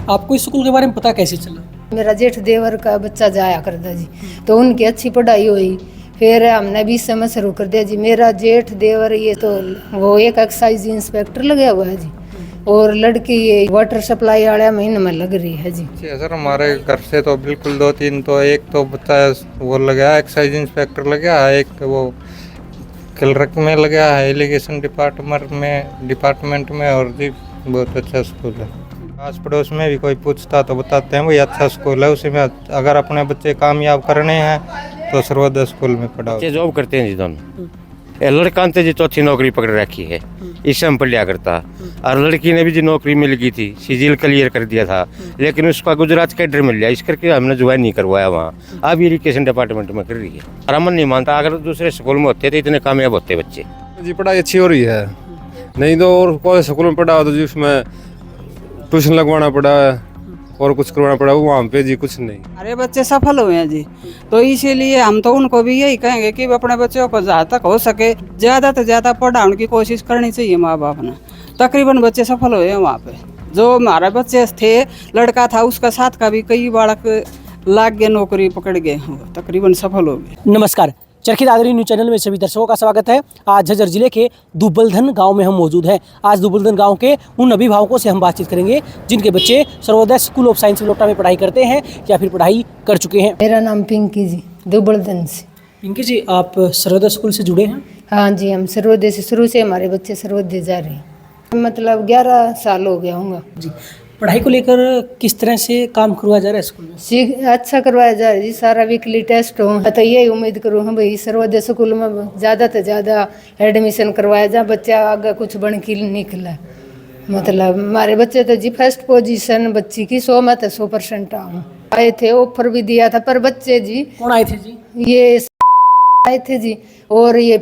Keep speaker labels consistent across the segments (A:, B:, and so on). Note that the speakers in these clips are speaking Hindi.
A: आपको इस स्कूल के बारे में पता कैसे चला?
B: मेरा जेठ देवर का बच्चा जाया करता जी, तो उनकी अच्छी पढ़ाई हुई, फिर हमने भी समय शुरू कर दिया जी। मेरा जेठ देवर ये तो वो एक एक्साइज इंस्पेक्टर लगा हुआ है जी, और लड़की ये वाटर सप्लाई वाले महीने में लग रही है जी।
C: सर हमारे घर से तो बिल्कुल 2-3, तो एक तो बच्चा वो लगा एक्साइज इंस्पेक्टर लगा है, एक वो क्लर्क में लगा है इरिगेशन डिपार्टमेंट में, और जी बहुत अच्छा स्कूल है। आस पड़ोस में भी कोई पूछता तो बताते हैं भाई अच्छा स्कूल है, उसी में अगर अपने बच्चे कामयाब करने हैं तो सर्वोदय स्कूल में पढ़ाओ।
D: बच्चे जॉब करते हैं जी दोनों। ये लड़का ने जी चौथी नौकरी पकड़ रखी है, इससे हम पढ़ करता, और लड़की ने भी जी नौकरी मिल गई थी, सीजीएल क्लियर कर दिया था, लेकिन उसका गुजरात कैडर मिल गया, इस करके हमने ज्वाइन नहीं करवाया वहाँ। अब इरिगेशन डिपार्टमेंट में कर रही है। और अमन नहीं मानता, अगर दूसरे स्कूल में होते तो इतने कामयाब होते बच्चे
E: जी। पढ़ाई अच्छी हो रही है, नहीं तो और कोई स्कूल में पढ़ा तो जी उसमें ट्यूशन लगवाना पड़ा और कुछ करवाना पड़ा, वहाँ पे जी कुछ नहीं।
F: हमारे बच्चे सफल हुए हैं जी, तो इसीलिए हम तो उनको भी यही कहेंगे कि अपने बच्चों को जहाँ तक हो सके ज़्यादा से ज़्यादा पढ़ाने की कोशिश करनी चाहिए माँ बाप ने। तकरीबन बच्चे सफल हुए हैं वहाँ पे। जो हमारे बच्चे थे, लड़का था उसका साथ का भी कई बालक लाग गए, नौकरी पकड़ गए, तकरीबन सफल हो गए।
A: नमस्कार, चरखी दादरी न्यूज चैनल में सभी दर्शकों का स्वागत है। आज झज्जर जिले के दुबलधन गांव में हम मौजूद हैं। आज दुबलधन गांव के उन अभिभावकों से हम बातचीत करेंगे जिनके बच्चे सर्वोदय स्कूल ऑफ साइंस लोटा में पढ़ाई करते हैं या फिर पढ़ाई कर चुके हैं।
B: मेरा नाम पिंकी जी, दुबलधन से।
A: पिंकी जी, आप सर्वोदय स्कूल से जुड़े हैं?
B: हाँ जी, हम सर्वोदय से, शुरू से हमारे बच्चे सर्वोदय जा रहे हैं, मतलब 11 साल हो गया होगा
A: जी। पढ़ाई को लेकर किस तरह से काम करवाया जा रहा है स्कूल में?
B: अच्छा करवाया जा रहा है जी। सारा वीकली टेस्ट हो, तो यही उम्मीद करूँ हम भाई सर्वोदय स्कूल में ज़्यादा से ज़्यादा एडमिशन करवाया जाए, बच्चा आगे कुछ बन के निकला। मतलब हमारे बच्चे तो जी फर्स्ट पोजीशन बच्ची की 100 में तो 100% आए थे। ऑफर भी दिया था, पर बच्चे जी।
A: कौन आए थे जी?
B: ये आए थे जी, और ये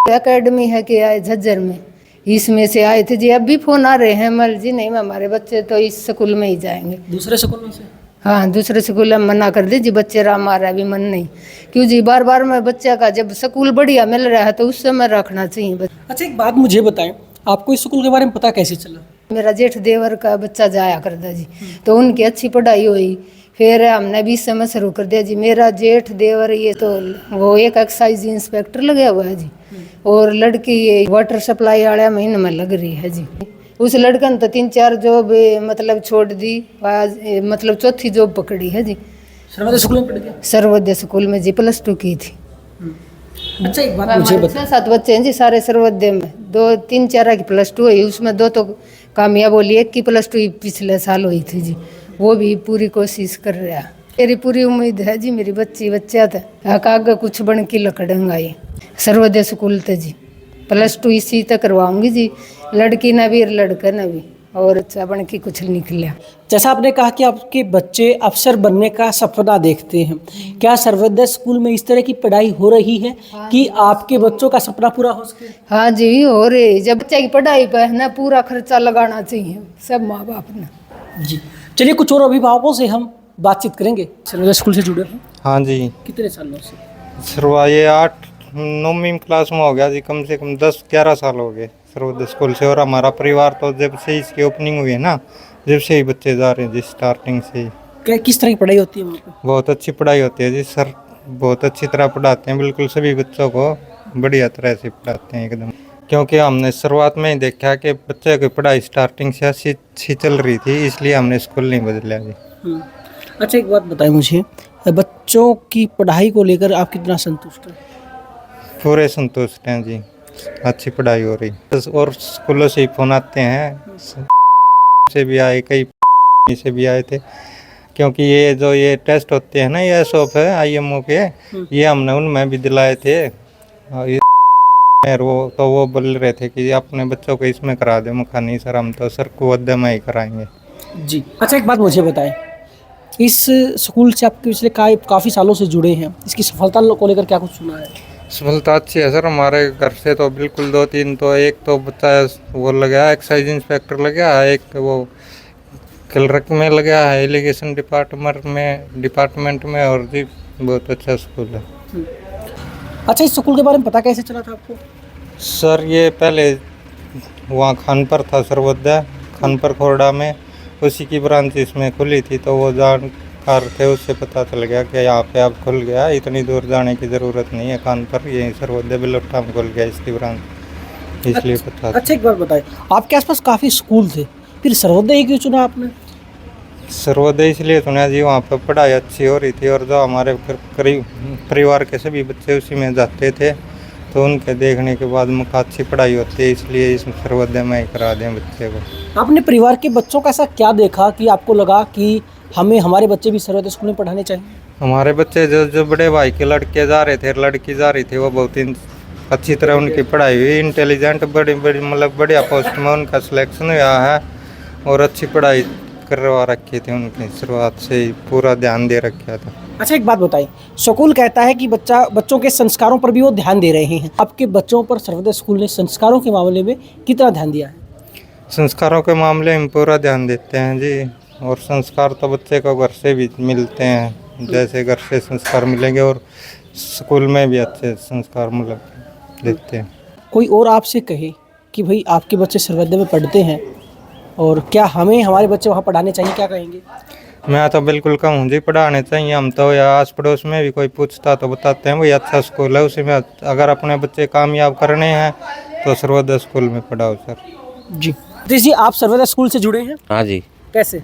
B: एकेडमी है कि आए झज्जर में, इसमें से आए थे जी। अब भी फोन आ रहे हैं मल जी, नहीं हमारे बच्चे तो इस स्कूल में ही जाएंगे।
A: दूसरे स्कूल में से?
B: हाँ, दूसरे स्कूल में मना कर दी जी, बच्चे हमारा भी मन नहीं। क्यों जी, बार बार में बच्चे का जब स्कूल बढ़िया मिल रहा है तो उस समय रखना चाहिए।
A: अच्छा, एक बात मुझे बताएं, आपको इस स्कूल के बारे में पता कैसे चला?
B: मेरा जेठ देवर का बच्चा जाया करता जी, तो उनकी अच्छी पढ़ाई हुई, फिर हमने भी समय शुरू कर दिया जी। मेरा जेठ देवर ये तो वो एक एक्साइज इंस्पेक्टर लगा हुआ है जी, और लड़की ये वाटर सप्लाई वाले महीने में लग रही है जी। उस लड़कन तो 3-4 जॉब मतलब छोड़ दी, मतलब चौथी जॉब पकड़ी है जी।
A: सर्वोदय स्कूल में पढ़ गया?
B: सर्वोदय स्कूल में जी, +2 की थी।
A: अच्छा, एक बात मुझे बता।
B: 6-7 बच्चे हैं जी सारे सर्वोदय में, 2-3-4 की +2 हुई, उसमें 2 तो कामयाब बोली, एक की +2 पिछले साल हुई थी जी। वो भी पूरी कोशिश कर रहा। मेरी पूरी उम्मीद है जी, मेरी बच्चा था आगे कुछ बन के लकड़ंगा ये सर्वोदय स्कूल थे जी। +2 इसी तक करवाऊंगी जी, लड़की ना भी और लड़का ना भी, और अच्छा बन के कुछ निकला।
A: जैसा आपने कहा कि आपके बच्चे अफसर बनने का सपना देखते हैं, क्या सर्वोदय स्कूल में इस तरह की पढ़ाई हो रही है कि आपके बच्चों का सपना पूरा हो सके?
B: हाँ जी, हो रही। जब बच्चे की पढ़ाई पर है ना पूरा खर्चा लगाना चाहिए सब माँ बाप ने
A: जी। चलिए, कुछ और अभिभावकों से हम बातचीत करेंगे। सर्वोदय स्कूल से जुड़े हैं?
C: हाँ जी।
A: कितने सालों से?
C: सरवा ये 8-9वीं क्लास में हो गया जी, कम से कम 10-11 साल हो गए सर्वोदय स्कूल से। और हमारा परिवार तो जब से इसकी ओपनिंग हुई है ना, जब से ही बच्चे जा रहे हैं जी, स्टार्टिंग से ही।
A: किस तरह की पढ़ाई होती है वहाँ पे?
C: बहुत अच्छी पढ़ाई होती है जी, सर बहुत अच्छी तरह पढ़ाते हैं, बिल्कुल सभी बच्चों को बढ़िया तरह से पढ़ाते हैं एकदम। क्योंकि हमने शुरुआत में ही देखा कि बच्चे की पढ़ाई स्टार्टिंग से अच्छी चल रही थी, इसलिए हमने स्कूल नहीं बदला जी।
A: अच्छा, एक बात बताएं मुझे, बच्चों की पढ़ाई को लेकर आप कितना संतुष्ट हैं?
C: पूरे संतुष्ट हैं जी, अच्छी पढ़ाई हो रही। और स्कूलों से ही फोन आते हैं, से भी आए, कई से भी आए थे, क्योंकि ये टेस्ट होते हैं ना, ये SOP है IMO के, ये हमने उनमें भी दिलाए थे। वो बोल रहे थे कि अपने बच्चों को इसमें करा दे। मुखा नहीं सर, हम तो सर्वोदय में ही कराएंगे
A: जी। अच्छा, एक बात मुझे बताएं, इस स्कूल से आपके पिछले काफ़ी सालों से जुड़े हैं, इसकी सफलता को लेकर क्या कुछ सुना है?
C: सफलता अच्छी है सर। हमारे घर से तो बिल्कुल 2-3, तो एक तो बच्चा वो लगा एक्साइज इंस्पेक्टर लगा है, एक वो क्लर्क में लगा है इरिगेशन डिपार्टमेंट में, और जी बहुत अच्छा स्कूल है।
A: अच्छा, इस स्कूल के बारे में पता कैसे चला था आपको?
C: सर ये पहले वहाँ खानपर था सर्वोदय, खानपर खोरडा में, उसी की ब्रांच इसमें खुली थी, तो वो जानकार थे, उससे पता चल गया कि यहाँ पे अब खुल गया, इतनी दूर जाने की ज़रूरत नहीं है कानपुर, यहीं सर्वोदय बिलोटा में खुल गया इसकी ब्रांच, इसलिए पता।
A: अच्छा एक बात बताएं, आपके आसपास काफ़ी स्कूल थे, फिर सर्वोदय ही क्यों चुना आपने?
C: सर्वोदय इसलिए सुना जी, वहाँ पर पढ़ाई अच्छी हो रही थी और जो हमारे करीब परिवार के सभी बच्चे उसी में जाते थे, तो उनके देखने के बाद मुझे अच्छी पढ़ाई होती है, इसलिए इस सर्वोदय में ही करा दें बच्चे को।
A: आपने परिवार के बच्चों का ऐसा क्या देखा कि आपको लगा कि हमें हमारे बच्चे भी सर्वोदय स्कूल में पढ़ाने चाहिए?
C: हमारे बच्चे जो बड़े भाई के लड़के जा रहे थे, लड़की जा रही थी, वो बहुत ही अच्छी तरह उनकी पढ़ाई हुई, इंटेलिजेंट, बड़ी बड़ी मतलब बढ़िया पोस्ट में उनका सिलेक्शन हुआ है और अच्छी पढ़ाई करवा रखी थी, उनकी शुरुआत से ही पूरा ध्यान दे रखा था।
A: अच्छा एक बात बताइए, स्कूल कहता है कि बच्चों के संस्कारों पर भी वो ध्यान दे रहे हैं, आपके बच्चों पर सर्वोदय स्कूल ने संस्कारों के मामले में कितना ध्यान दिया है?
C: संस्कारों के मामले में पूरा ध्यान देते हैं जी, और संस्कार तो बच्चे को घर से भी मिलते हैं, जैसे घर से संस्कार मिलेंगे और स्कूल में भी अच्छे संस्कार मतलब देते हैं।
A: कोई और आपसे कहे कि भाई आपके बच्चे सर्वोदय में पढ़ते हैं और क्या हमें हमारे बच्चे वहाँ पढ़ाने चाहिए, क्या कहेंगे?
C: मैं तो बिल्कुल कहूँ जी, पढ़ाने चाहिए। हम तो या आस पड़ोस में भी कोई पूछता तो बताते हैं भाई अच्छा स्कूल है, उसी में अगर अपने बच्चे कामयाब करने हैं तो सर्वोदय स्कूल में पढ़ाओ सर।
A: जी जी, आप सर्वोदय स्कूल से जुड़े हैं?
D: हाँ जी
A: कैसे?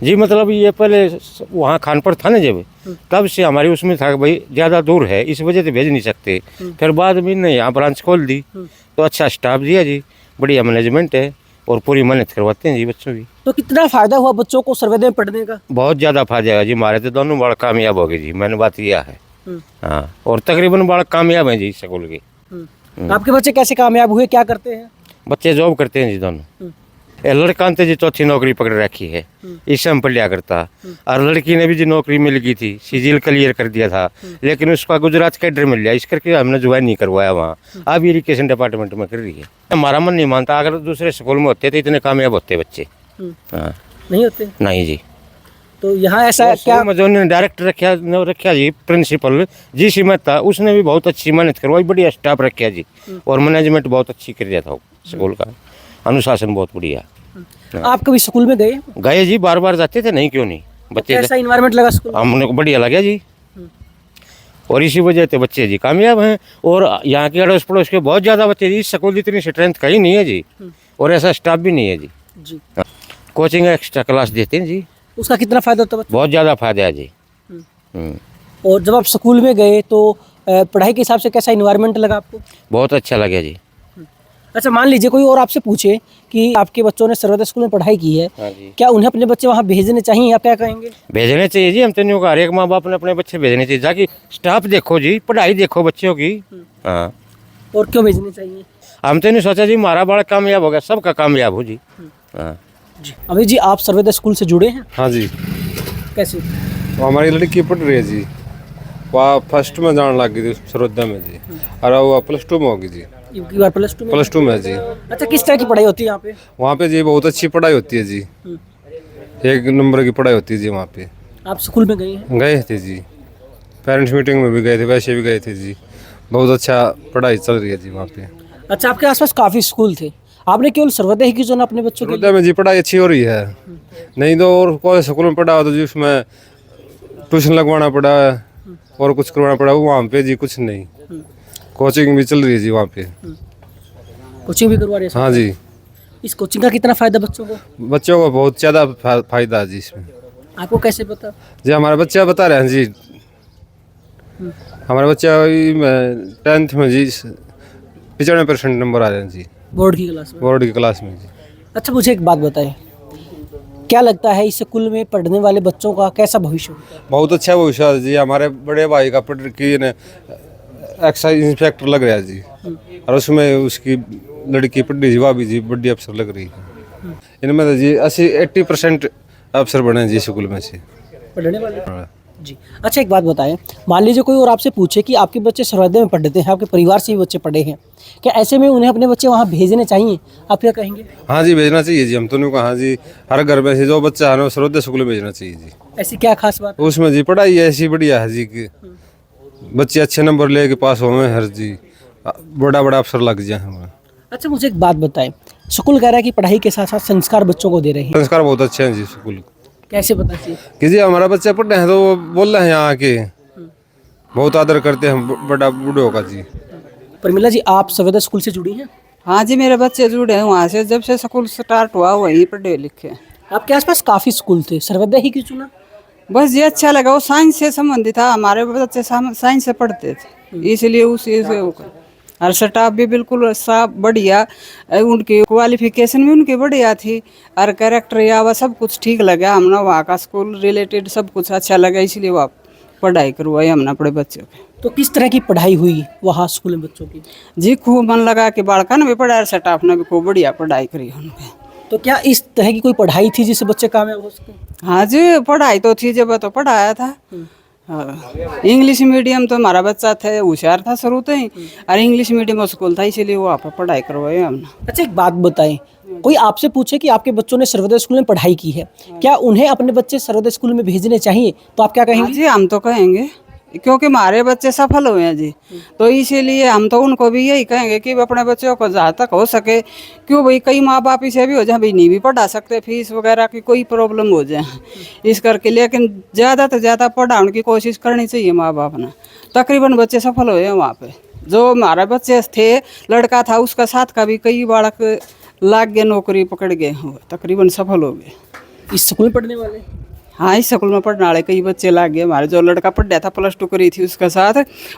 D: जी, मतलब ये पहले वहाँ खानपुर था ना, जब तब से हमारी उसमें था कि भाई ज़्यादा दूर है, इस वजह से भेज नहीं सकते। फिर बाद में नहीं, यहाँ ब्रांच खोल दी तो अच्छा स्टाफ दिया जी, बढ़िया मैनेजमेंट है और पूरी मेहनत करवाते हैं जी बच्चों की।
A: तो कितना फ़ायदा हुआ बच्चों को सर्वोदय में पढ़ने का?
D: बहुत ज़्यादा फायदा है जी, हमारे तो दोनों बड़ा कामयाब हो गए जी, मैंने बात यह है। हाँ, और तकरीबन बड़ा कामयाब हैं जी स्कूल के।
A: आपके बच्चे कैसे कामयाब हुए, क्या करते हैं?
D: बच्चे जॉब करते हैं जी दोनों। ये लड़का ने जी चौथी नौकरी पकड़ रखी है, इससे हम लिया करता, और लड़की ने भी जी नौकरी मिल गई थी, सीजीएल क्लियर कर दिया था, लेकिन उसका गुजरात कैडर मिल गया, इस करके हमने ज्वाइन नहीं करवाया वहाँ। अब इरिगेशन डिपार्टमेंट में कर रही है। हमारा मन नहीं मानता, अगर दूसरे स्कूल में होते तो इतने कामयाब होते बच्चे। हाँ,
A: नहीं होते?
D: नहीं जी।
A: तो यहाँ ऐसा क्या?
D: जो डायरेक्ट रखा जी प्रिंसिपल जी सीमत था, उसने भी बहुत अच्छी मेहनत करवाई, बढ़िया स्टाफ रखा जी, और मैनेजमेंट बहुत अच्छी कर दिया था स्कूल का, अनुशासन बहुत बढ़िया।
A: आप कभी स्कूल में गए?
D: गए जी, बार बार जाते थे, नहीं क्यों नहीं, बच्चे
A: कैसा इन्वायरमेंट लगा स्कूल?
D: हमने को बढ़िया लगा जी, और इसी वजह से बच्चे जी कामयाब हैं। और यहाँ के अड़ोस पड़ोस के बहुत ज़्यादा बच्चे जी, स्कूल इतनी स्ट्रेंथ कहीं नहीं है जी, और ऐसा स्टाफ भी नहीं है जी।
A: जी,
D: कोचिंग एक्स्ट्रा क्लास देते हैं जी,
A: उसका कितना फ़ायदा होता है?
D: बहुत ज़्यादा फायदा है जी।
A: और जब आप स्कूल में गए तो पढ़ाई के हिसाब से कैसा इन्वायरमेंट लगा आपको?
D: बहुत अच्छा लगा जी।
A: अच्छा मान लीजिए कोई और आपसे पूछे कि आपके बच्चों ने सर्वोदय स्कूल में पढ़ाई की है,
D: हाँ जी।
A: क्या उन्हें अपने बच्चे वहाँ भेजने चाहिए, आप क्या कहेंगे?
D: भेजने चाहिए जी, हम तो नहीं होगा, हर एक माँ बाप ने अपने बच्चे भेजने चाहिए, ताकि स्टाफ देखो जी, पढ़ाई देखो बच्चों की। हाँ,
A: और क्यों भेजने चाहिए?
D: हम तो नहीं सोचा जी हमारा बड़ा कामयाब हो गया, सबका कामयाब हो जी। हाँ
A: जी, अभी जी आप सर्वोदय स्कूल से जुड़े हैं?
E: हाँ जी,
A: कैसे?
E: वो हमारी लड़की पढ़ रही है जी, वहाँ फर्स्ट में जाने लग गई थी सर्वोदय में जी, और वो +2 में होगी जी,
A: इनकी बार +2 में?
E: +2 में जी।
A: अच्छा, किस तरह की पढ़ाई होती है यहाँ पे?
E: वहाँ पे जी बहुत अच्छी पढ़ाई होती है जी, 1 नंबर की पढ़ाई होती है जी वहाँ पे।
A: आप स्कूल में गए हैं?
E: गए थे जी, पेरेंट्स मीटिंग में भी गए थे, वैसे भी गए थे जी, बहुत अच्छा पढ़ाई चल रही है जी वहाँ पे।
A: अच्छा, आपके आसपास काफ़ी स्कूल थे, आपने केवल सर्वोदय ही की चुना अपने बच्चों के लिए?
E: सर्वोदय में जी पढ़ाई अच्छी हो रही है, नहीं तो और कोई स्कूल में पढ़ा हो तो जी उसमें ट्यूशन लगवाना पड़ा और कुछ करवाना पड़ा, वहाँ पे जी कुछ नहीं, कोचिंग भी चल रही है जी वहाँ पे।
A: कोचिंग भी करवा रहे हैं?
E: हाँ जी,
A: इस कोचिंग का कितना फ़ायदा बच्चों को?
E: बच्चों को बहुत ज़्यादा फायदा है जी इसमें।
A: आपको कैसे पता?
E: जी हमारे बच्चे बता रहे हैं जी, हमारे बच्चे 10th में जी 95% नंबर आ रहे हैं जी,
A: बोर्ड की क्लास में?
E: बोर्ड की क्लास में जी।
A: अच्छा, मुझे एक बात बताएं, क्या लगता है इस स्कूल में पढ़ने वाले बच्चों का कैसा भविष्य होगा?
E: बहुत अच्छा भविष्य है जी, हमारे बड़े भाई का पढ़ की ने एक्साइज इंस्पेक्टर लग रहा है जी, और उसमें उसकी लड़की पढ़ी जी, वह भी जी बड़ी अफसर लग रही है। इनमें तो जी 80% अफसर बने जी स्कूल में से
A: पढ़ने वाले जी। अच्छा, एक बात बताएं, मान लीजिए कोई और आपसे पूछे कि आपके बच्चे सर्वोदय में पढ़ते हैं, आपके परिवार से भी बच्चे पढ़े हैं, क्या ऐसे में उन्हें अपने बच्चे वहाँ भेजने चाहिए, आप क्या कहेंगे?
E: हाँ जी, भेजना चाहिए जी, हम तो नहीं कहा जी, हर घर में से जो बच्चा है ना सर्वोदय स्कूल में भेजना चाहिए जी।
A: ऐसी क्या खास बात?
E: उसमें जी पढ़ाई ऐसी बढ़िया है जी कि बच्चे अच्छे नंबर लेके पास हो में हर जी बड़ा बड़ा अफसर लग जाए हमें।
A: अच्छा, मुझे एक बात बताएं, स्कूल कह रहा है कि पढ़ाई के साथ साथ संस्कार बच्चों को दे रहे हैं,
E: संस्कार बहुत अच्छे हैं जी स्कूल।
A: कैसे पता चाहिए?
E: कि जी हमारा बच्चे पढ़े हैं तो वो बोल रहे हैं यहाँ आके बहुत आदर करते हैं बड़ा बूढ़ों का जी।
A: परमिला जी, आप सर्वोदय स्कूल से जुड़ी हैं?
F: हाँ जी, मेरे बच्चे जुड़े हैं वहाँ से, जब से स्कूल स्टार्ट हुआ वहीं पढ़े लिखे।
A: आपके आसपास काफी स्कूल थे, सर्वोदय ही क्यों चुना?
F: बस ये अच्छा लगा, वो साइंस से संबंधित था, हमारे बच्चे साइंस से पढ़ते थे, इसलिए उसी से और स्टाफ भी बिल्कुल साफ बढ़िया, उनकी क्वालिफिकेशन भी उनकी बढ़िया थी और कैरेक्टर या वह सब कुछ ठीक लगा। हमने वहाँ का स्कूल रिलेटेड सब कुछ अच्छा लगा, इसलिए वहाँ पढ़ाई करवाई हमने अपने बच्चों की।
A: तो किस तरह की पढ़ाई हुई वहाँ स्कूल में बच्चों की?
F: जी खूब मन लगा कि बालका ने भी पढ़ाया और स्टाफ ने भी खूब बढ़िया पढ़ाई करी उनके।
A: तो क्या इस तरह की कोई पढ़ाई थी जिससे बच्चे कामयाब हो सके?
F: हाँ जी, पढ़ाई तो थी, जब तो पढ़ाया था। हाँ, इंग्लिश मीडियम तो हमारा बच्चा थे, होशियार था शुरू से ही, और इंग्लिश मीडियम स्कूल था, इसीलिए वहाँ पर पढ़ाई करवाई हमने।
A: अच्छा, एक बात बताएं, कोई आपसे पूछे कि आपके बच्चों ने सर्वोदय स्कूल में पढ़ाई की है, क्या उन्हें अपने बच्चे सर्वोदय स्कूल में भेजने चाहिए? तो आप क्या
F: हाँ
A: कहेंगे?
F: जी, हम तो कहेंगे, क्योंकि हमारे बच्चे सफल हुए हैं जी, तो इसीलिए हम तो उनको भी यही कहेंगे कि अपने बच्चों को जहाँ तक हो सके, क्यों भाई कई माँ बाप इसे भी हो जाए भाई नहीं भी पढ़ा सकते, फीस वगैरह की कोई प्रॉब्लम हो जाए इस करके, लेकिन ज़्यादा से ज़्यादा पढ़ाने की कोशिश करनी चाहिए माँ बाप ने। तकरीबन बच्चे सफल हुए हैं वहाँ पे, जो हमारे बच्चे थे, लड़का था उसका साथ का भी कई बालक लाग गए, नौकरी पकड़ गए, तकरीबन सफल हो गए।
A: इस स्कूल में पढ़ने वाले?
F: हाँ, इस स्कूल में पढ़ने वाले कई बच्चे लाग गए। हमारे जो लड़का पढ़ रहा था +2 करी थी उसका साथ,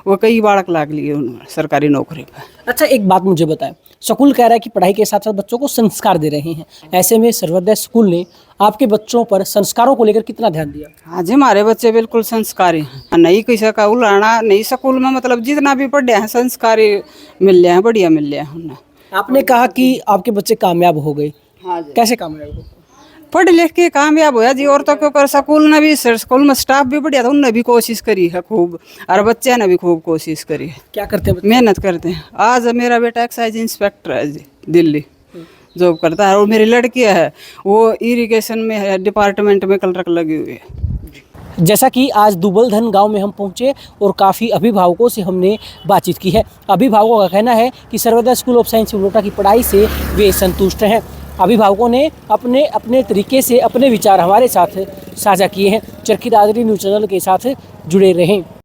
F: वो कई बालक लाग लिए उन्होंने सरकारी नौकरी पर।
A: अच्छा, एक बात मुझे बताएं, स्कूल कह रहा है कि पढ़ाई के साथ साथ बच्चों को संस्कार दे रहे हैं, ऐसे में सर्वोदय स्कूल ने आपके बच्चों पर संस्कारों को लेकर कितना ध्यान दिया?
F: हाँ जी, हमारे बच्चे बिल्कुल संस्कारी हैं, नहीं किसी का उलाना नहीं, स्कूल में मतलब जितना भी पढ़े हैं संस्कारी मिल रहे हैं, बढ़िया मिल रहे हैं उन्हें।
A: आपने कहा कि आपके बच्चे कामयाब हो गए,
F: हाँ जी,
A: कैसे कामयाब हो?
F: पढ़ लिख के कामयाब होया जी, और तो क्यों कर, स्कूल ने भी, स्कूल में स्टाफ भी बढ़िया था, उनने भी कोशिश करी है खूब, और बच्चे ने भी खूब कोशिश करी है,
A: क्या करते हैं बच्चे?
F: मेहनत करते हैं। आज मेरा बेटा एक्साइज इंस्पेक्टर है जी, दिल्ली जॉब करता है, और मेरी लड़की है वो इरिगेशन में है, डिपार्टमेंट में क्लर्क लगी हुई है।
A: जैसा कि आज दुबलधन गांव में हम पहुंचे और काफ़ी अभिभावकों से हमने बातचीत की है। अभिभावकों का कहना है कि सर्वोदय स्कूल ऑफ साइंस सिवलोटा की पढ़ाई से वे संतुष्ट हैं। अभिभावकों ने अपने अपने तरीके से अपने विचार हमारे साथ साझा किए हैं। चरखी दादरी न्यूज़ चैनल के साथ जुड़े रहें।